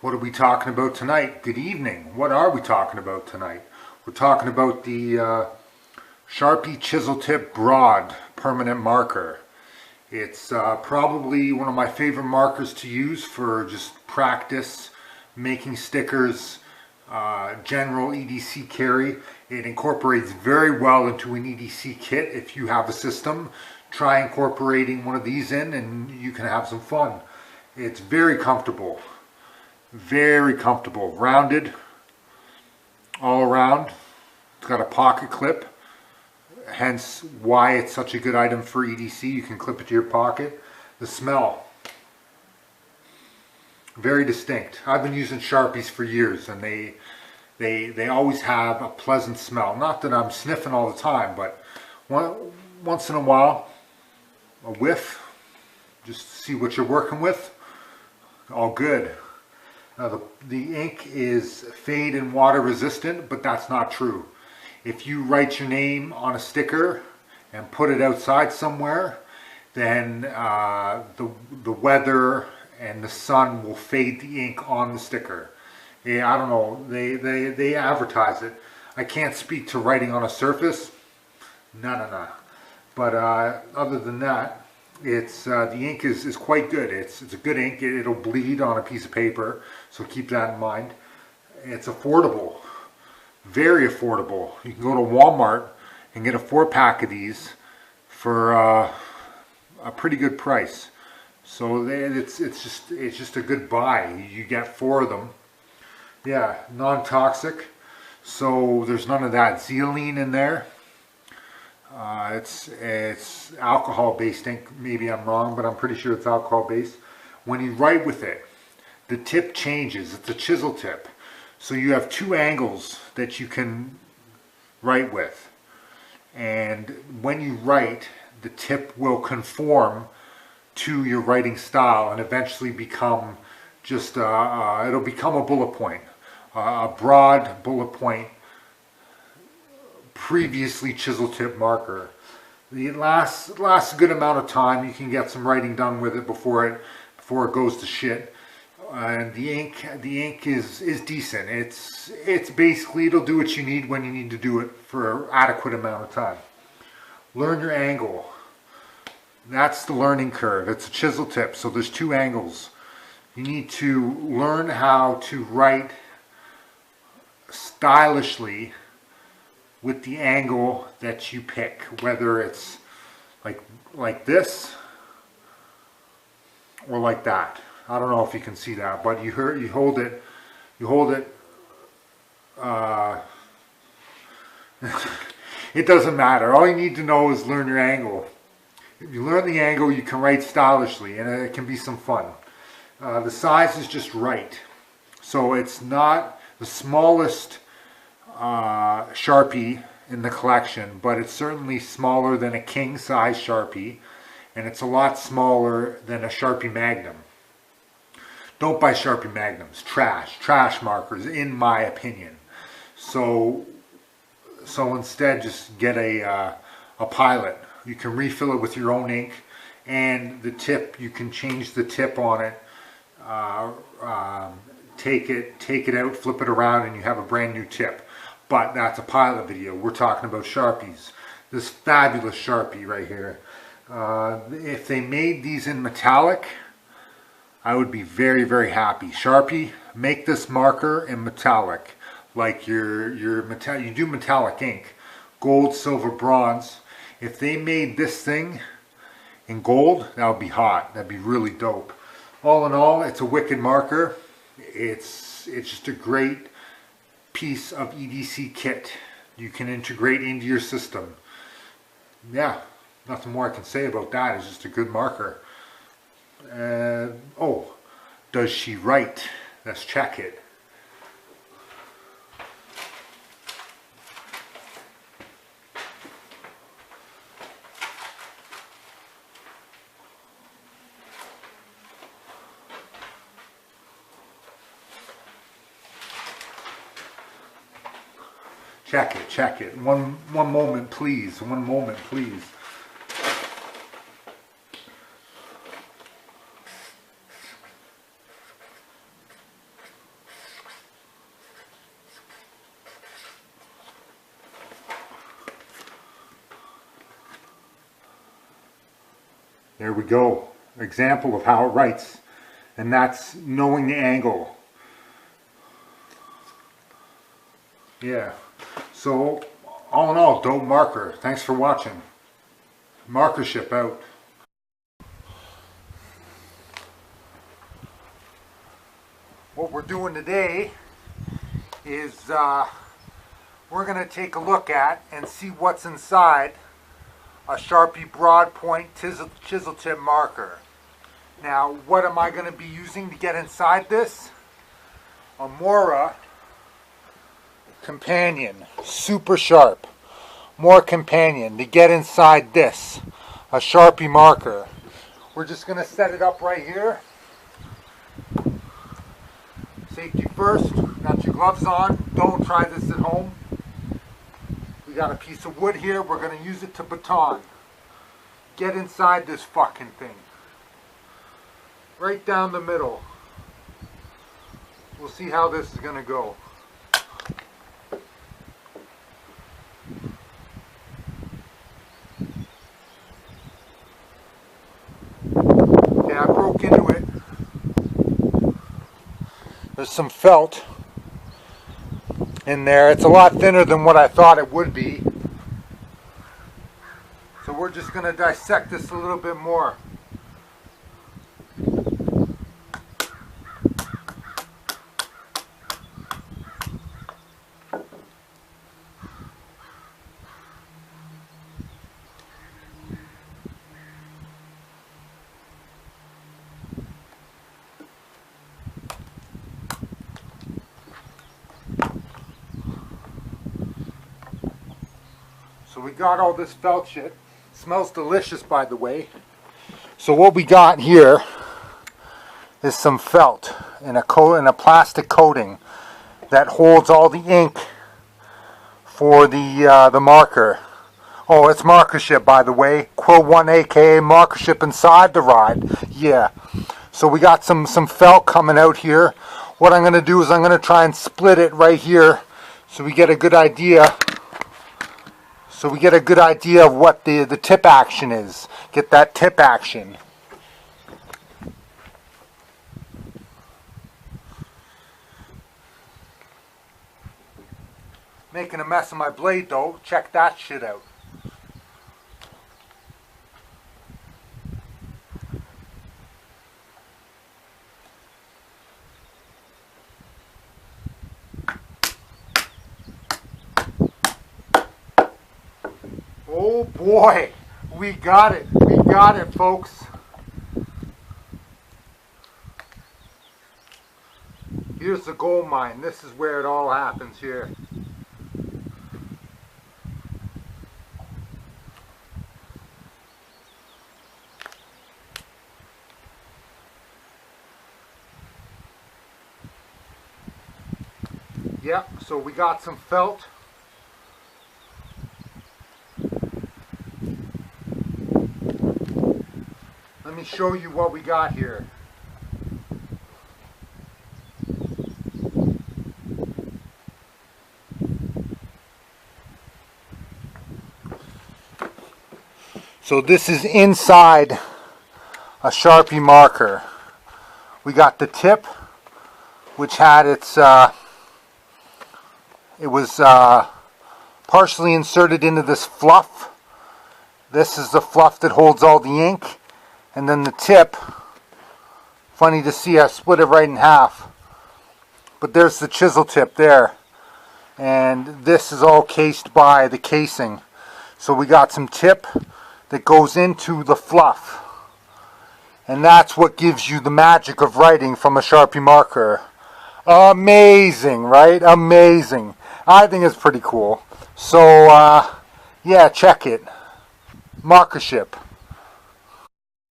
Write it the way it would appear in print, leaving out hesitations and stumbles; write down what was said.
What are we talking about tonight? Good evening. What are we talking about tonight? We're talking about the Sharpie Chisel Tip Broad Permanent Marker. It's probably one of my favorite markers to use for just practice, making stickers, general EDC carry. It incorporates very well into an EDC kit. If you have a system, try incorporating one of these in and you can have some fun. It's very comfortable. Very comfortable, rounded all around. It's got a pocket clip, hence why it's such a good item for EDC. You can clip it to your pocket. The smell, very distinct. I've been using Sharpies for years and they always have a pleasant smell. Not that I'm sniffing all the time, but once in a while, a whiff, just to see what you're working with. All good. Now the ink is fade and water resistant, but that's not true. If you write your name on a sticker and put it outside somewhere, then the weather and the sun will fade the ink on the sticker. Yeah, I don't know, they advertise it. I can't speak to writing on a surface, no. But other than that, it's the ink is quite good. It's a good ink. It'll bleed on a piece of paper, so keep that in mind. It's affordable, very affordable. You can go to Walmart and get a 4-pack of these for a pretty good price. So it's just a good buy. You get 4 of them. Yeah, non-toxic. So there's none of that xylene in there. It's alcohol-based ink. Maybe I'm wrong, but I'm pretty sure it's alcohol-based. When you write with it, the tip changes. It's a chisel tip. So you have 2 angles that you can write with. And when you write, the tip will conform to your writing style and eventually become just, it'll become a bullet point. A broad bullet point, previously chisel tip marker. It lasts a good amount of time. You can get some writing done with it before it goes to shit. And the ink is decent. It's basically, it'll do what you need when you need to do it for an adequate amount of time. Learn your angle. That's the learning curve. It's a chisel tip, so there's 2 angles. You need to learn how to write stylishly with the angle that you pick, whether it's like this or like that. I don't know if you can see that, but you hold it it doesn't matter. All you need to know is learn your angle. If you learn the angle, you can write stylishly and it can be some fun. The size is just right. So it's not the smallest Sharpie in the collection, but it's certainly smaller than a king size Sharpie, and it's a lot smaller than a Sharpie Magnum. Don't buy Sharpie Magnums. Trash markers, in my opinion. So instead, just get a Pilot. You can refill it with your own ink, and the tip, you can change the tip on it. Take it out, flip it around, and you have a brand new tip. But that's a Pilot video. We're talking about Sharpies. This fabulous Sharpie right here. If they made these in metallic, I would be very, very happy. Sharpie, make this marker in metallic, like you do metallic ink, gold, silver, bronze. If they made this thing in gold, that would be hot. That'd be really dope. All in all, it's a wicked marker. It's just a great piece of EDC kit you can integrate into your system. Yeah, nothing more I can say about that. It's just a good marker. Oh, does she write? Let's check it. Check it. One moment, please. One moment, please. There we go. Example of how it writes. And that's knowing the angle. Yeah. So, all in all, dope marker. Thanks for watching. Markership out. What we're doing today is we're going to take a look at and see what's inside a Sharpie broad point chisel tip marker. Now, what am I going to be using to get inside this? A Mora Companion, super sharp. More Companion to get inside this, a Sharpie marker. We're just going to set it up right here. Safety first, got your gloves on, don't try this at home. We got a piece of wood here, we're going to use it to baton. Get inside this fucking thing. Right down the middle. We'll see how this is going to go. Okay, I broke into it. There's some felt in there. It's a lot thinner than what I thought it would be. So we're just going to dissect this a little bit more. So we got all this felt shit. Smells delicious, by the way. So what we got here is some felt in a plastic coating that holds all the ink for the marker. Oh, it's markership, by the way. Quill 1 aka markership inside the ride. Yeah. So we got some felt coming out here. What I'm going to do is I'm going to try and split it right here so we get a good idea. So we get a good idea of what the tip action is. Get that tip action. Making a mess of my blade though. Check that shit out. Oh boy, we got it. We got it, folks. Here's the gold mine. This is where it all happens here. Yep, so we got some felt. Let me show you what we got here. So this is inside a Sharpie marker. We got the tip, which had its, it was partially inserted into this fluff. This is the fluff that holds all the ink. And then the tip, funny to see, I split it right in half. But there's the chisel tip there. And this is all cased by the casing. So we got some tip that goes into the fluff. And that's what gives you the magic of writing from a Sharpie marker. Amazing, right? Amazing. I think it's pretty cool. So, yeah, check it. Markership.